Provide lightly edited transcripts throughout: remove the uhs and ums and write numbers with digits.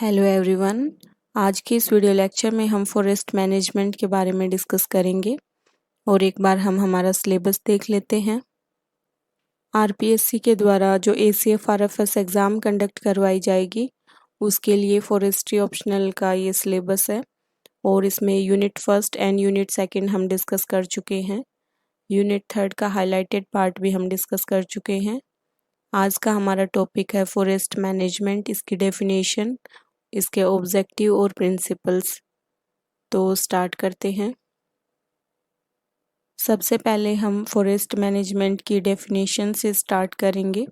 Hello everyone. आज के इस वीडियो लेक्चर में हम फॉरेस्ट मैनेजमेंट के बारे में डिस्कस करेंगे और एक बार हम हमारा सिलेबस देख लेते हैं। आरपीएससी के द्वारा जो एसीएफआरएफएस एग्ज़ाम कंडक्ट करवाई जाएगी उसके लिए फॉरेस्ट्री ऑप्शनल का ये सिलेबस है और इसमें unit first and unit second हम डिस्कस कर चुके हैं। यूनिट थर्ड का हाईलाइटेड पार्ट भी हम डिस्कस कर चुके हैं। आज का हमारा टॉपिक है फॉरेस्ट मैनेजमेंट, इसकी डेफिनेशन, इसके ऑब्जेक्टिव और प्रिंसिपल्स। तो स्टार्ट करते हैं। सबसे पहले हम फॉरेस्ट मैनेजमेंट की डेफिनेशन से स्टार्ट करेंगे।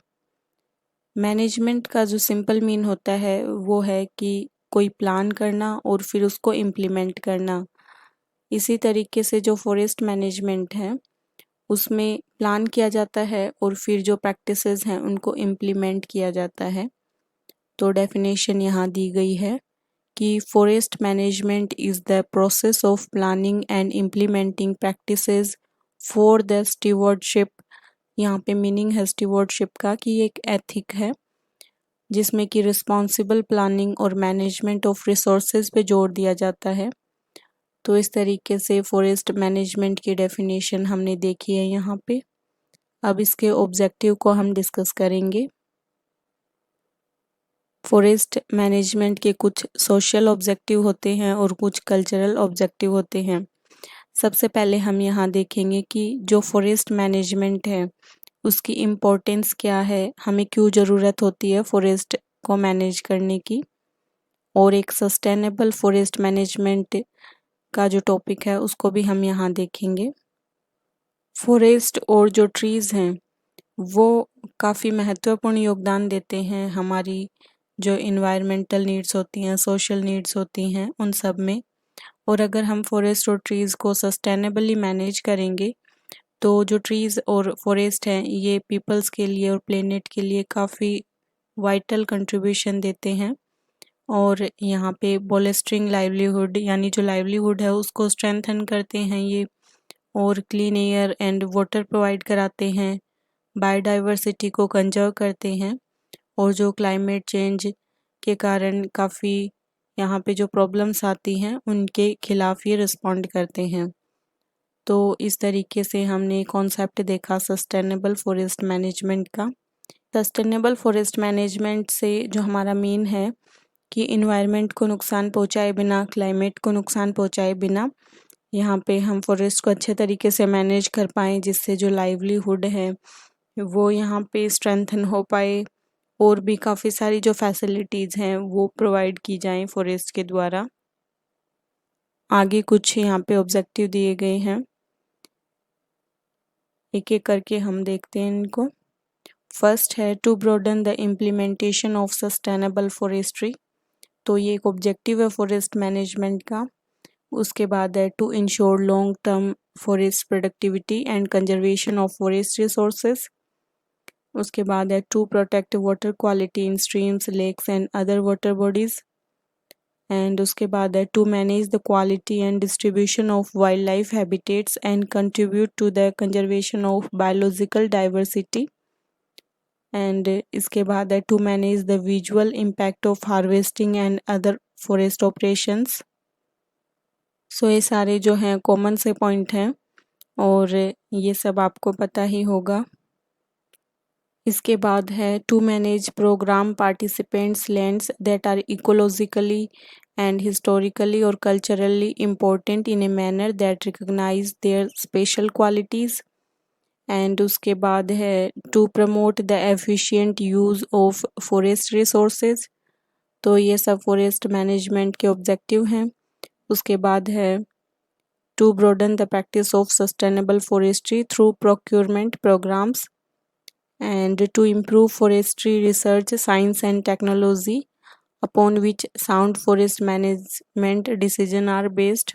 मैनेजमेंट का जो सिंपल मीन होता है वो है कि कोई प्लान करना और फिर उसको इम्प्लीमेंट करना। इसी तरीके से जो फॉरेस्ट मैनेजमेंट है उसमें प्लान किया जाता है और फिर जो प्रैक्टिसेस हैं उनको इम्प्लीमेंट किया जाता है। तो डेफिनेशन यहाँ दी गई है कि forest management is the process of planning and implementing practices for the stewardship. यहाँ पे मीनिंग है स्टीवर्डशिप का कि ये एक एथिक है जिसमें कि रिस्पॉन्सिबल प्लानिंग और मैनेजमेंट ऑफ रिसोर्सेज पे जोर दिया जाता है। तो इस तरीके से फॉरेस्ट मैनेजमेंट की डेफिनेशन हमने देखी है यहाँ पे। अब इसके ऑब्जेक्टिव को हम डिस्कस करेंगे। फॉरेस्ट मैनेजमेंट के कुछ सोशल ऑब्जेक्टिव होते हैं और कुछ कल्चरल ऑब्जेक्टिव होते हैं। सबसे पहले हम यहाँ देखेंगे कि जो फॉरेस्ट मैनेजमेंट है उसकी इम्पोर्टेंस क्या है, हमें क्यों ज़रूरत होती है फॉरेस्ट को मैनेज करने की। और एक सस्टेनेबल फॉरेस्ट मैनेजमेंट का जो टॉपिक है उसको भी हम यहाँ देखेंगे। फॉरेस्ट और जो ट्रीज़ हैं वो काफ़ी महत्वपूर्ण योगदान देते हैं हमारी जो इन्वायरमेंटल नीड्स होती हैं, सोशल नीड्स होती हैं, उन सब में। और अगर हम फॉरेस्ट और ट्रीज़ को सस्टेनेबली मैनेज करेंगे तो जो ट्रीज़ और फॉरेस्ट हैं ये पीपल्स के लिए और प्लेनेट के लिए काफ़ी वाइटल कंट्रीब्यूशन देते हैं और यहाँ पे बोलेस्टरिंग लाइवलीहुड यानी जो लाइवलीहुड है उसको स्ट्रेंथन करते हैं ये, और clean air and water provide कराते हैं, बायोडाइवर्सिटी को कंजर्व करते हैं और जो क्लाइमेट चेंज के कारण काफ़ी यहाँ पे जो प्रॉब्लम्स आती हैं उनके खिलाफ ये रिस्पॉन्ड करते हैं। तो इस तरीके से हमने कॉन्सेप्ट देखा सस्टेनेबल फॉरेस्ट मैनेजमेंट का। सस्टेनेबल फॉरेस्ट मैनेजमेंट से जो हमारा मीन है कि इन्वायरमेंट को नुकसान पहुंचाए बिना, क्लाइमेट को नुकसान पहुंचाए बिना यहाँ पे हम फॉरेस्ट को अच्छे तरीके से मैनेज कर पाएँ जिससे जो लाइवलीहुड है वो यहाँ पे स्ट्रेंथन हो पाए और भी काफ़ी सारी जो फैसिलिटीज़ हैं वो प्रोवाइड की जाएं फॉरेस्ट के द्वारा। आगे कुछ यहाँ पे ऑब्जेक्टिव दिए गए हैं, एक एक करके हम देखते हैं इनको। फर्स्ट है to broaden the implementation of sustainable forestry. तो ये एक ऑब्जेक्टिव है फॉरेस्ट मैनेजमेंट का। उसके बाद है to ensure long term forest productivity and conservation of forest resources. उसके बाद है to protect water quality in streams, lakes and other water bodies. And उसके बाद है to manage the quality and distribution of wildlife habitats and contribute to the conservation of biological diversity. And इसके बाद है to manage the visual impact of harvesting and other forest operations. So ये सारे जो हैं common से point हैं और ये सब आपको पता ही होगा। इसके बाद है to manage program participants lands that are ecologically and historically और culturally important in a manner that recognize their special qualities. And उसके बाद है to promote the efficient use of forest resources. तो ये सब फॉरेस्ट मैनेजमेंट के objective हैं। उसके बाद है to broaden the practice of sustainable forestry through procurement programs and to improve forestry research, science and technology upon which sound forest management decisions are based.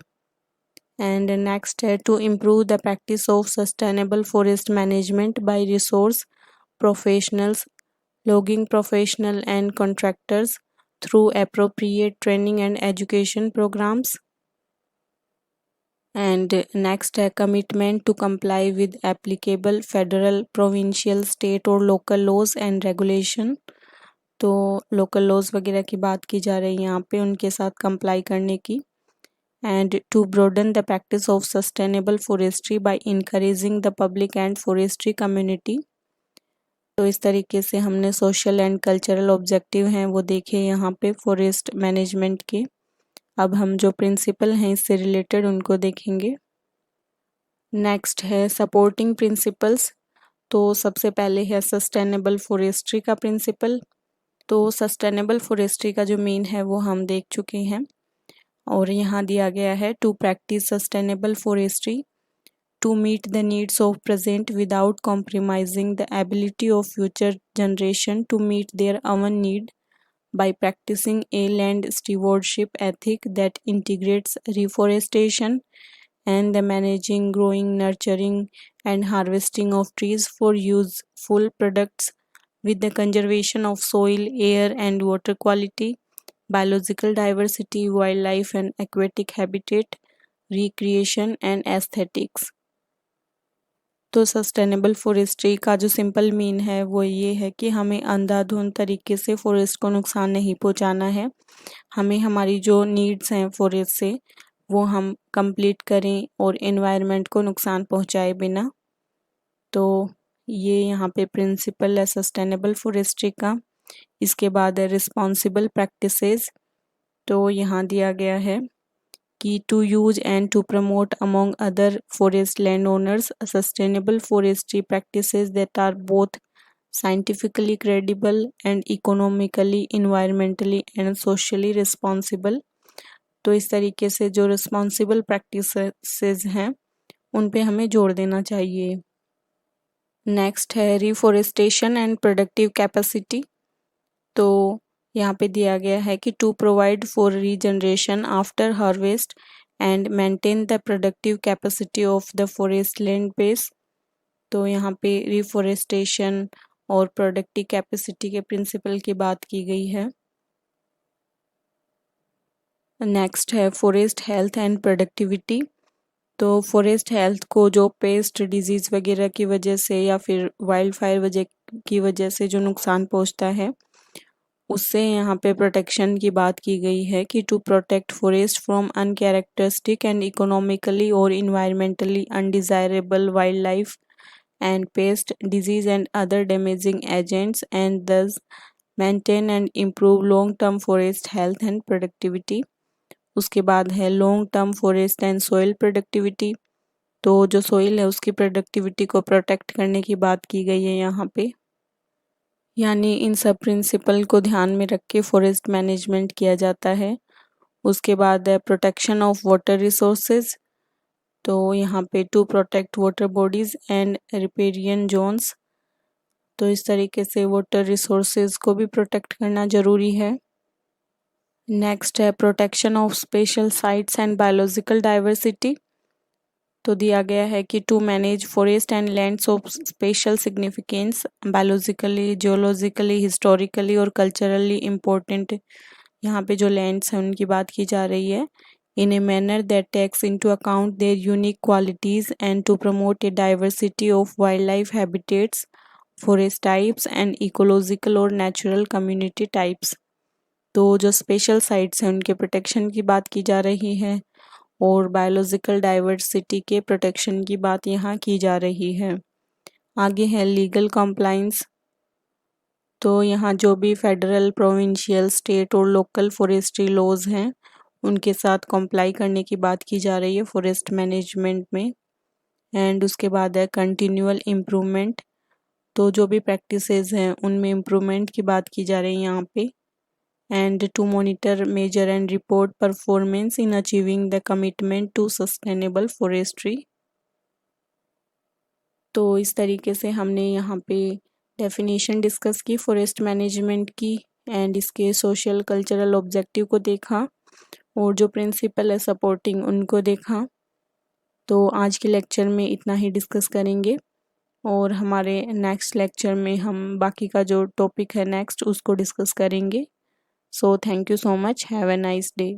And next to improve the practice of sustainable forest management by resource professionals, logging professional and contractors through appropriate training and education programs. And next है commitment to comply with applicable federal, provincial, state और local laws and regulation. तो local laws वगैरह की बात की जा रही है यहाँ पे, उनके साथ कंप्लाई करने की। And to broaden the practice of sustainable forestry by encouraging the public and forestry community. तो इस तरीके से हमने सोशल एंड कल्चरल ऑब्जेक्टिव हैं वो देखे यहाँ पे फॉरेस्ट मैनेजमेंट के। अब हम जो प्रिंसिपल हैं इससे रिलेटेड उनको देखेंगे। नेक्स्ट है सपोर्टिंग प्रिंसिपल्स। तो सबसे पहले है सस्टेनेबल फॉरेस्ट्री का प्रिंसिपल। तो सस्टेनेबल फॉरेस्ट्री का जो मेन है वो हम देख चुके हैं और यहाँ दिया गया है to practice sustainable forestry to meet the needs of present without compromising the ability of future generation to meet their own need by practicing a land stewardship ethic that integrates reforestation and the managing, growing, nurturing and harvesting of trees for useful products with the conservation of soil, air and water quality, biological diversity, wildlife and aquatic habitat, recreation and aesthetics। तो sustainable forestry का जो simple mean है वो ये है कि हमें अंधाधुंध तरीके से फॉरेस्ट को नुकसान नहीं पहुंचाना है। हमें हमारी जो नीड्स हैं फॉरेस्ट से वो हम कंप्लीट करें और एनवायरनमेंट को नुकसान पहुंचाए बिना। तो ये यहाँ पे प्रिंसिपल है सस्टेनेबल फॉरेस्ट्री का। इसके बाद है रिस्पॉन्सिबल प्रैक्टिसेस। तो यहाँ दिया गया है कि to use and to promote among other forest landowners sustainable forestry practices that are both scientifically credible and economically, environmentally and socially responsible। तो इस तरीके से जो रिस्पॉन्सिबल प्रैक्टिसेस हैं उन पे हमें जोड़ देना चाहिए। नेक्स्ट है रिफॉरेस्टेशन एंड प्रोडक्टिव कैपेसिटी। तो यहाँ पे दिया गया है कि to provide for regeneration after harvest and maintain the productive capacity of the forest land base. तो यहाँ पे रिफॉरेस्टेशन और प्रोडक्टिव कैपेसिटी के प्रिंसिपल की बात की गई है। नेक्स्ट है फॉरेस्ट हेल्थ एंड प्रोडक्टिविटी। तो फॉरेस्ट हेल्थ को जो पेस्ट डिजीज वगैरह की वजह से या फिर वाइल्ड फायर की वजह से जो नुकसान पहुँचता है उससे यहाँ पे प्रोटेक्शन की बात की गई है कि to protect forest from uncharacteristic and economically और environmentally undesirable wildlife and pest disease and other damaging agents and thus maintain and improve long term forest health and productivity. उसके बाद है long term forest and soil productivity. तो जो soil है उसकी productivity को protect करने की बात की गई है यहाँ पे। यानी इन सब प्रिंसिपल को ध्यान में रख के फॉरेस्ट मैनेजमेंट किया जाता है। उसके बाद है प्रोटेक्शन ऑफ वाटर रिसोर्सेज। तो यहाँ पे to protect water bodies and riparian zones. तो इस तरीके से वाटर रिसोर्सेज को भी प्रोटेक्ट करना ज़रूरी है। नेक्स्ट है protection of special sites and biological diversity. तो दिया गया है कि to manage forest and lands of special significance biologically, geologically, historically और कल्चरली इम्पोर्टेंट यहाँ पे जो लैंड्स हैं उनकी बात की जा रही है। In a manner that takes into account their unique qualities and to promote a diversity of wildlife habitats, forest types and ecological और नेचुरल कम्युनिटी टाइप्स। तो जो स्पेशल साइट्स हैं उनके प्रोटेक्शन की बात की जा रही है और बायोलॉजिकल डाइवर्सिटी के प्रोटेक्शन की बात यहाँ की जा रही है। आगे है लीगल कॉम्प्लाइंस। तो यहाँ जो भी फेडरल, प्रोविंशियल, स्टेट और लोकल फॉरेस्ट्री लॉज हैं उनके साथ कॉम्प्लाई करने की बात की जा रही है फॉरेस्ट मैनेजमेंट में। एंड उसके बाद है कंटिन्यूअल इम्प्रूवमेंट। तो जो भी प्रैक्टिसेस हैं उनमें इम्प्रूवमेंट की बात की जा रही है यहाँ पे। and to monitor, measure and report performance in achieving the commitment to sustainable forestry। तो इस तरीके से हमने यहाँ पे डेफिनेशन डिस्कस की फॉरेस्ट मैनेजमेंट की एंड इसके सोशल कल्चरल ऑब्जेक्टिव को देखा और जो प्रिंसिपल है सपोर्टिंग उनको देखा। तो आज के लेक्चर में इतना ही डिस्कस करेंगे और हमारे नेक्स्ट लेक्चर में हम बाकी का जो टॉपिक है नेक्स्ट उसको डिस्कस करेंगे। So thank you so much. Have a nice day.